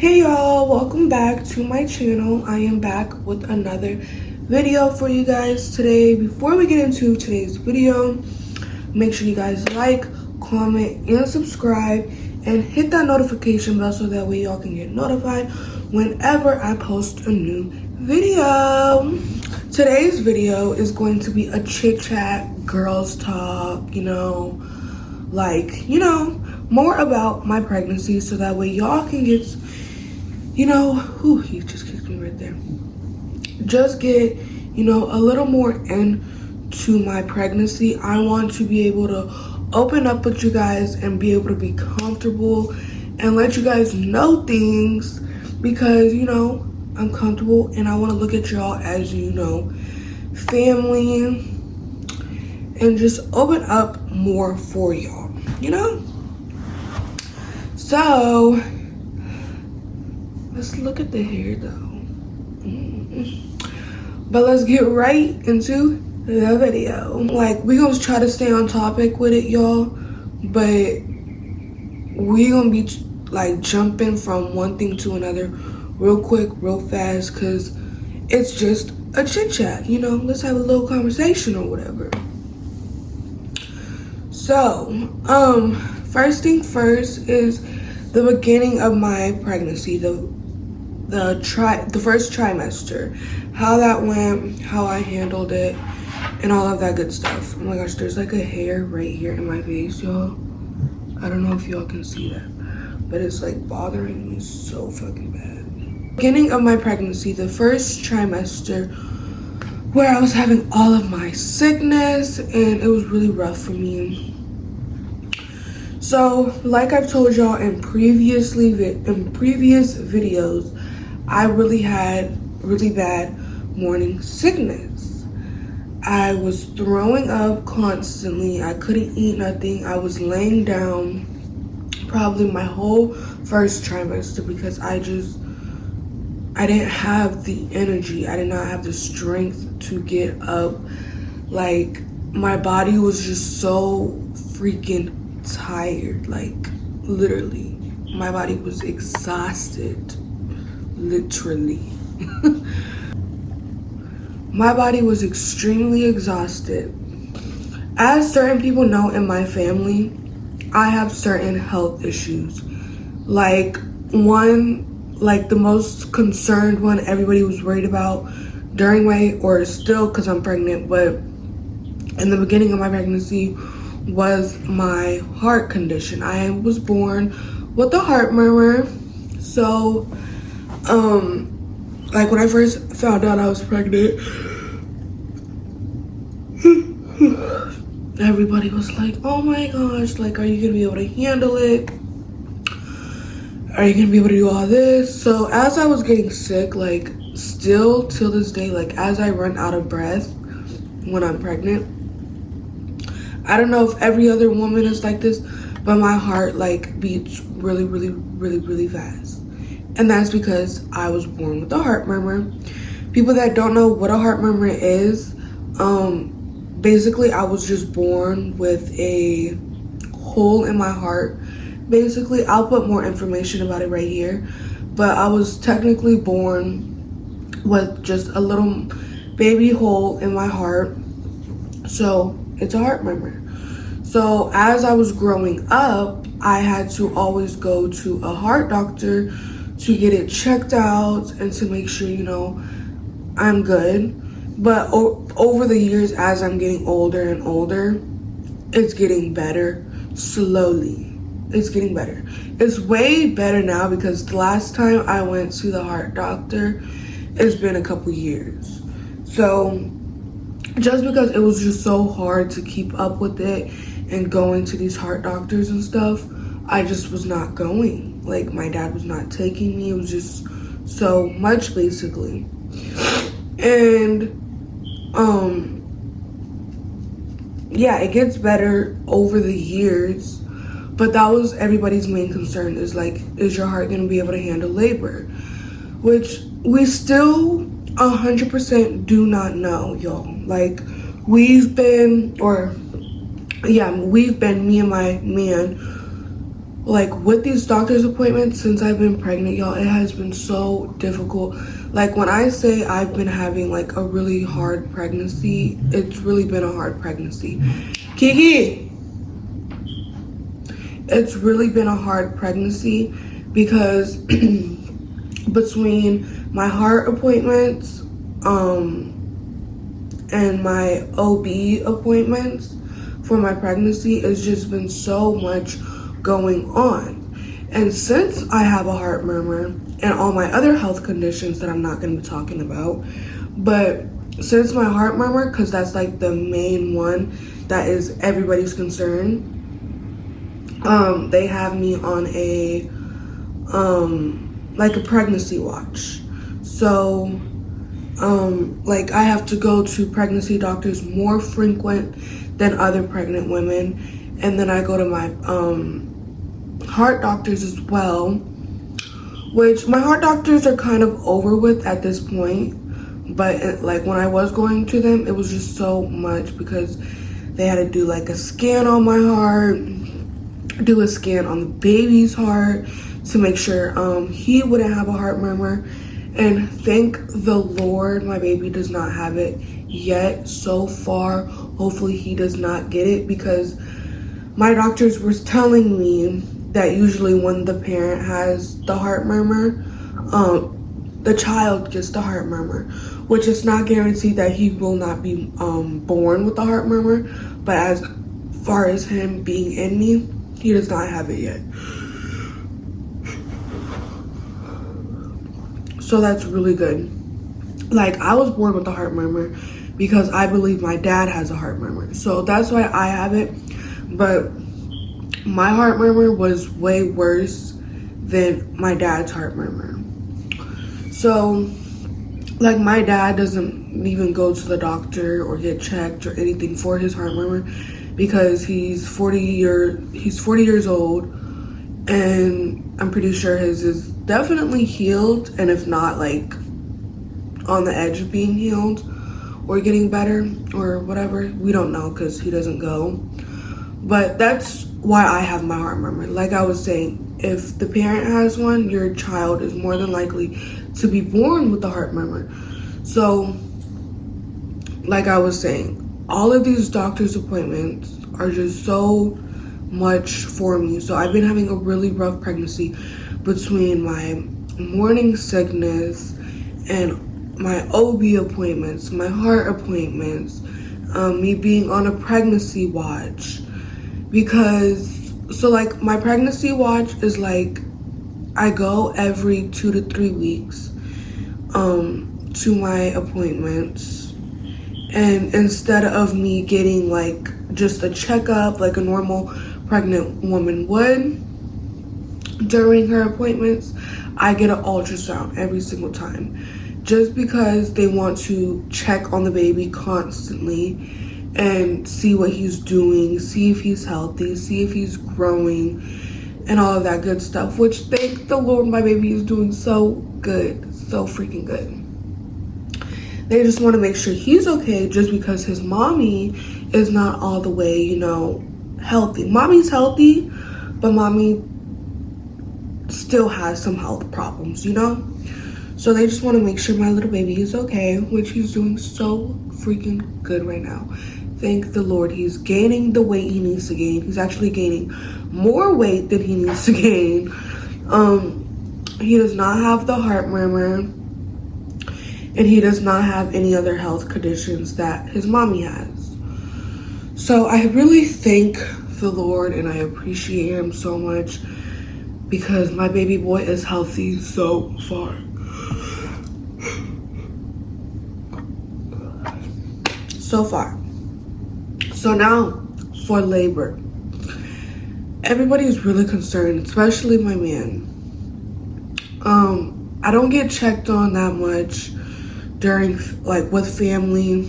Hey y'all, welcome back to my channel. I am back with another video for you guys today. Before we get into today's video, make sure you guys like, comment, and subscribe, and hit that notification bell so that way y'all can get notified whenever I post a new video. Today's video is going to be a chit chat, girls talk, more about my pregnancy so that way y'all can get, he just kicked me right there. Just get, a little more into my pregnancy. I want to be able to open up with you guys and be able to be comfortable and let you guys know things because, I'm comfortable and I want to look at y'all as, family and just open up more for y'all, So, let's look at the hair though. But let's get right into the video. We gonna try to stay on topic with it, y'all. But we gonna be jumping from one thing to another real quick, real fast, because it's just a chit chat, let's have a little conversation or whatever. So, first thing first is the beginning of my pregnancy, the first trimester, how that went, how I handled it, and all of that good stuff. Oh my gosh, there's a hair right here in my face, y'all. I don't know if y'all can see that, but it's bothering me so fucking bad. Beginning of my pregnancy, the first trimester, where I was having all of my sickness, and it was really rough for me. So, like I've told y'all in previous videos, I really had really bad morning sickness. I was throwing up constantly. I couldn't eat nothing. I was laying down probably my whole first trimester because I didn't have the energy. I did not have the strength to get up. My body was just so freaking tired. Literally, my body was exhausted. Literally. My body was extremely exhausted. As certain people know in my family, I have certain health issues. The most concerned one everybody was worried about during or still because I'm pregnant, but in the beginning of my pregnancy was my heart condition. I was born with a heart murmur. So, when I first found out I was pregnant, everybody was like, oh my gosh, are you gonna be able to handle it? Are you gonna be able to do all this? So as I was getting sick, still till this day, as I run out of breath when I'm pregnant, I don't know if every other woman is like this, but my heart beats really, really, really, really fast. And that's because I was born with a heart murmur. People that don't know what a heart murmur is, basically I was just born with a hole in my heart. Basically, I'll put more information about it right here, but I was technically born with just a little baby hole in my heart. So it's a heart murmur. So as I was growing up, I had to always go to a heart doctor to get it checked out and to make sure, I'm good. But over the years, as I'm getting older and older, it's getting better slowly. It's getting better. It's way better now because the last time I went to the heart doctor, it's been a couple years. So just because it was just so hard to keep up with it and going to these heart doctors and stuff, I just was not going. My dad was not taking me. It was just so much, basically. And it gets better over the years, but that was everybody's main concern is is your heart gonna be able to handle labor? Which we still 100% do not know, y'all. We've been, me and my man, like with these doctor's appointments since I've been pregnant, y'all, it has been so difficult. Like when I say I've been having like a really hard pregnancy, it's really been a hard pregnancy. Kiki, it's really been a hard pregnancy because between my heart appointments and my OB appointments for my pregnancy, it's just been so much going on. And since I have a heart murmur and all my other health conditions that I'm not going to be talking about, but since my heart murmur, because that's like the main one that is everybody's concern, they have me on a like a pregnancy watch. So like I have to go to pregnancy doctors more frequent than other pregnant women, and then I go to my heart doctors as well, which my heart doctors are kind of over with at this point. But like when I was going to them, it was just so much because they had to do like a scan on my heart, do a scan on the baby's heart to make sure he wouldn't have a heart murmur. And thank the Lord my baby does not have it yet so far. Hopefully he does not get it, because my doctors were telling me that usually when the parent has the heart murmur, the child gets the heart murmur, which is not guaranteed that he will not be born with the heart murmur. But as far as him being in me, he does not have it yet. So that's really good. Like I was born with a heart murmur because I believe my dad has a heart murmur. So that's why I have it. But my heart murmur was way worse than my dad's heart murmur. So like my dad doesn't even go to the doctor or get checked or anything for his heart murmur because he's 40 years old, and I'm pretty sure his is definitely healed, and if not, like on the edge of being healed or getting better or whatever. We don't know because he doesn't go. But that's why I have my heart murmur. Like I was saying, if the parent has one, your child is more than likely to be born with the heart murmur. So like I was saying, all of these doctor's appointments are just so much for me. So I've been having a really rough pregnancy between my morning sickness and my OB appointments, my heart appointments, me being on a pregnancy watch. Because, so like my pregnancy watch is like, I go every 2 to 3 weeks to my appointments. And instead of me getting like just a checkup like a normal pregnant woman would during her appointments, I get an ultrasound every single time, just because they want to check on the baby constantly and see what he's doing, see if he's healthy, see if he's growing, and all of that good stuff, which thank the Lord my baby is doing so good, so freaking good. They just want to make sure he's okay, just because his mommy is not all the way, you know, healthy. Mommy's healthy, but mommy still has some health problems, you know? So they just want to make sure my little baby is okay, which he's doing so freaking good right now. Thank the Lord. He's gaining the weight he needs to gain. He's actually gaining more weight than he needs to gain. He does not have the heart murmur, and he does not have any other health conditions that his mommy has. So I really thank the Lord and I appreciate him so much, because my baby boy is healthy so far. So far. So now for labor. Everybody is really concerned, especially my man. I don't get checked on that much during like with family,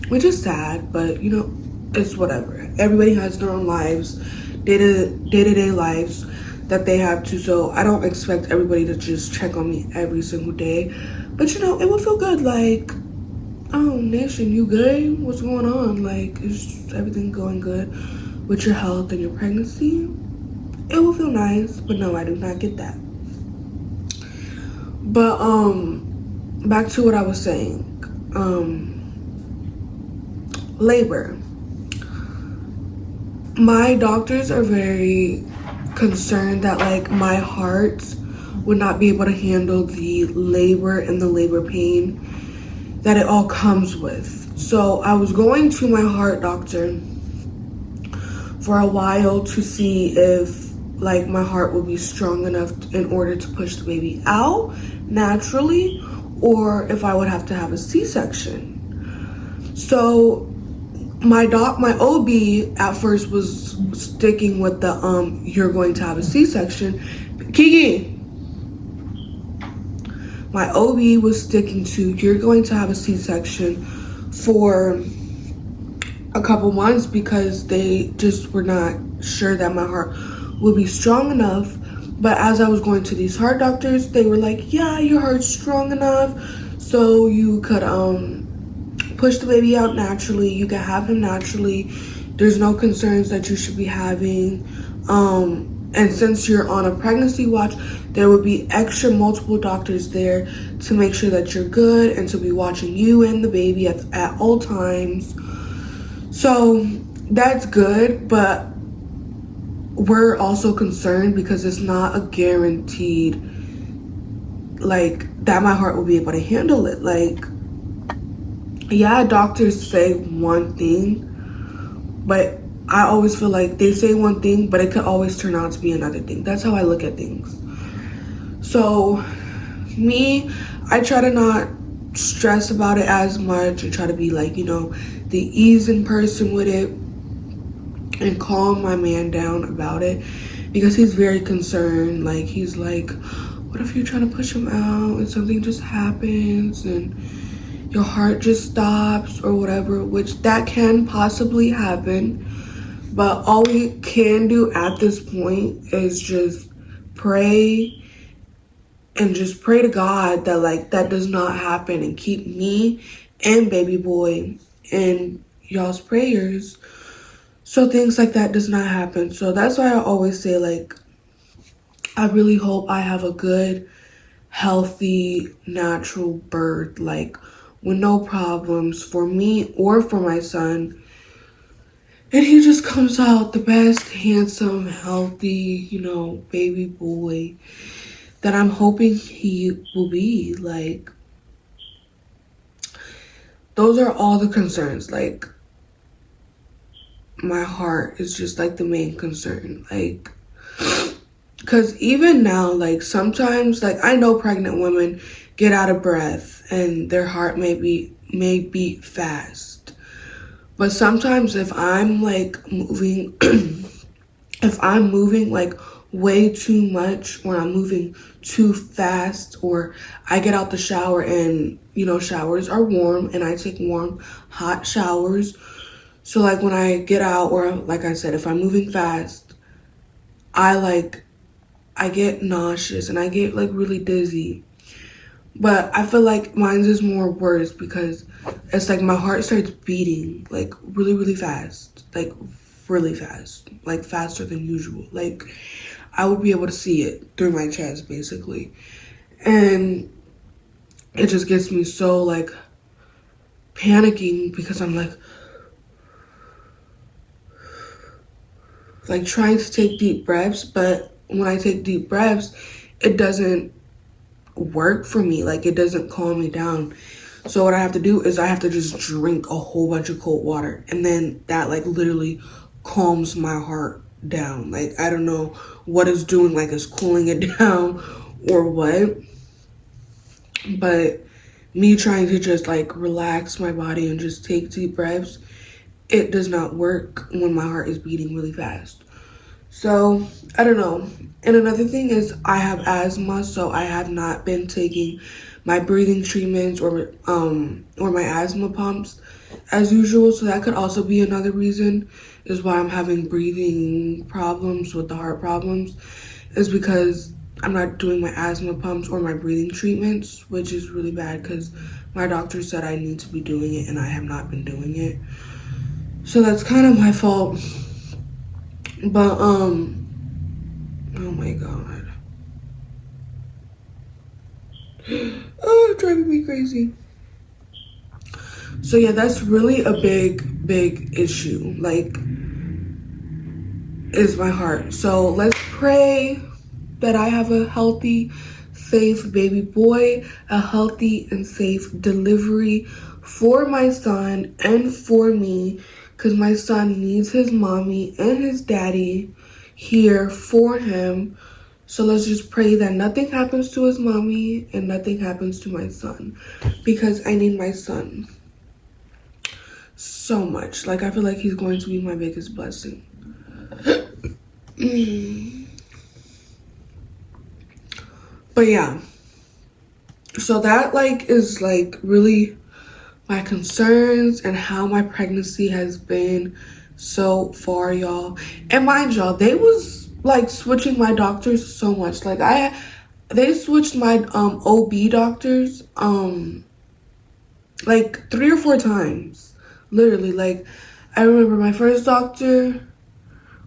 which is sad, but you know, it's whatever. Everybody has their own lives, day-to-day lives that they have to, so I don't expect everybody to just check on me every single day. But you know, it would feel good, like, oh, Nation, you good? What's going on? Like, is everything going good with your health and your pregnancy? it will feel nice, but no, I do not get that. But back to what I was saying. Labor. My doctors are very concerned that like my heart would not be able to handle the labor and the labor pain that it all comes with. So I was going to my heart doctor for a while to see if like my heart would be strong enough in order to push the baby out naturally, or if I would have to have a C-section. So my OB at first was sticking with the you're going to have a C-section. Kiki, my OB was sticking to you're going to have a C-section for a couple months because they just were not sure that my heart would be strong enough. But as I was going to these heart doctors, they were like, yeah, your heart's strong enough so you could push the baby out naturally. You can have him naturally. There's no concerns that you should be having. And since you're on a pregnancy watch, there would be extra multiple doctors there to make sure that you're good and to be watching you and the baby at all times. So that's good, but we're also concerned because it's not a guaranteed like that my heart will be able to handle it. Like, yeah, doctors say one thing, but I always feel like they say one thing, but it could always turn out to be another thing. That's how I look at things. So I try to not stress about it as much and try to be like, the easing person with it and calm my man down about it because he's very concerned. Like, he's like, what if you're trying to push him out and something just happens and your heart just stops or whatever, which that can possibly happen. But all we can do at this point is just pray and just pray to God that like that does not happen and keep me and baby boy in y'all's prayers so things like that does not happen. So that's why I always say like I really hope I have a good, healthy, natural birth, like with no problems for me or for my son. And he just comes out the best, handsome, healthy, baby boy that I'm hoping he will be. Like, those are all the concerns. Like, my heart is just like the main concern. Like, because even now, like sometimes, like I know pregnant women get out of breath and their heart may beat fast. But sometimes if I'm like moving, if I'm moving like way too much or I'm moving too fast or I get out the shower and, showers are warm and I take warm, hot showers. So like when I get out or like I said, if I'm moving fast, I get nauseous and I get like really dizzy. But I feel like mine's is more worse because it's like my heart starts beating like really, really fast. Like really fast. Like faster than usual. Like I would be able to see it through my chest basically. And it just gets me so like panicking because I'm like trying to take deep breaths, but when I take deep breaths, it doesn't work for me. Like it doesn't calm me down. So what I have to do is I have to just drink a whole bunch of cold water and then that like literally calms my heart down. Like I don't know what it's doing, like it's cooling it down or what. But me trying to just like relax my body and just take deep breaths, it does not work when my heart is beating really fast. So I don't know. And another thing is I have asthma, so I have not been taking my breathing treatments or my asthma pumps as usual. So that could also be another reason is why I'm having breathing problems with the heart problems, is because I'm not doing my asthma pumps or my breathing treatments, which is really bad because my doctor said I need to be doing it and I have not been doing it. So that's kind of my fault. But Oh my god. Oh, it's driving me crazy. So yeah, that's really a big issue. Like, is my heart. So let's pray that I have a healthy, safe baby boy, a healthy and safe delivery for my son and for me, because my son needs his mommy and his daddy here for him. So let's just pray that nothing happens to his mommy and nothing happens to my son, because I need my son so much. Like, I feel like he's going to be my biggest blessing. But yeah, so that like is like really my concerns and how my pregnancy has been so far, y'all. And mind y'all, they was like switching my doctors so much. Like they switched my OB doctors like 3 or 4 times. Literally, like I remember my first doctor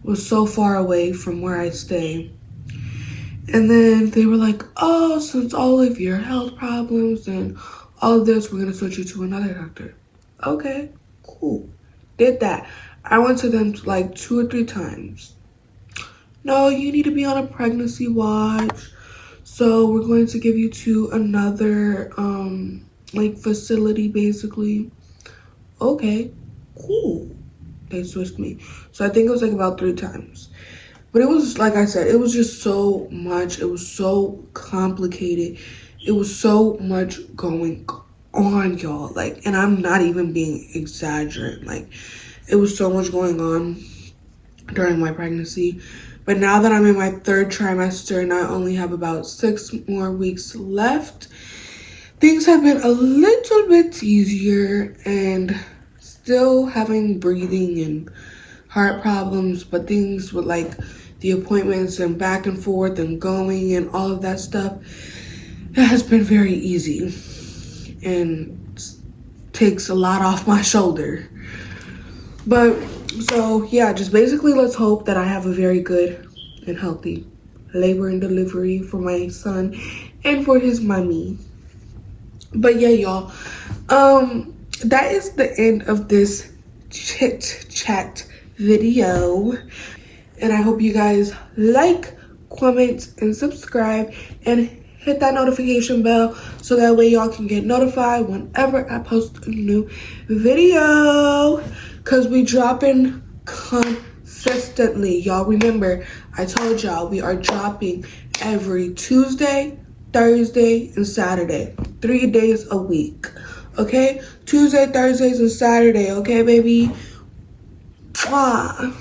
was so far away from where I stay. And then they were like, oh, since all of your health problems and all of this, we're going to switch you to another doctor. Okay, cool. Did that. I went to them like 2 or 3 times. No, you need to be on a pregnancy watch. So we're going to give you to another like facility basically. Okay, cool. They switched me. So I think it was like about 3 times. But it was, like I said, it was just so much. It was so complicated. It was so much going on, y'all. Like, and I'm not even being exaggerating. Like, it was so much going on during my pregnancy. But now that I'm in my 3rd trimester and I only have about 6 more weeks left, things have been a little bit easier, and still having breathing and heart problems, but things with like the appointments and back and forth and going and all of that stuff, it has been very easy and takes a lot off my shoulder. But so yeah, just basically let's hope that I have a very good and healthy labor and delivery for my son and for his mommy. But yeah, y'all, that is the end of this chit chat video, and I hope you guys like, comment, and subscribe, and hit that notification bell so that way y'all can get notified whenever I post a new video, because we dropping consistently. Y'all remember, I told y'all we are dropping every Tuesday, Thursday, and Saturday, 3 days a week. Okay, Tuesday, Thursdays, and Saturday. Okay, baby. Mwah.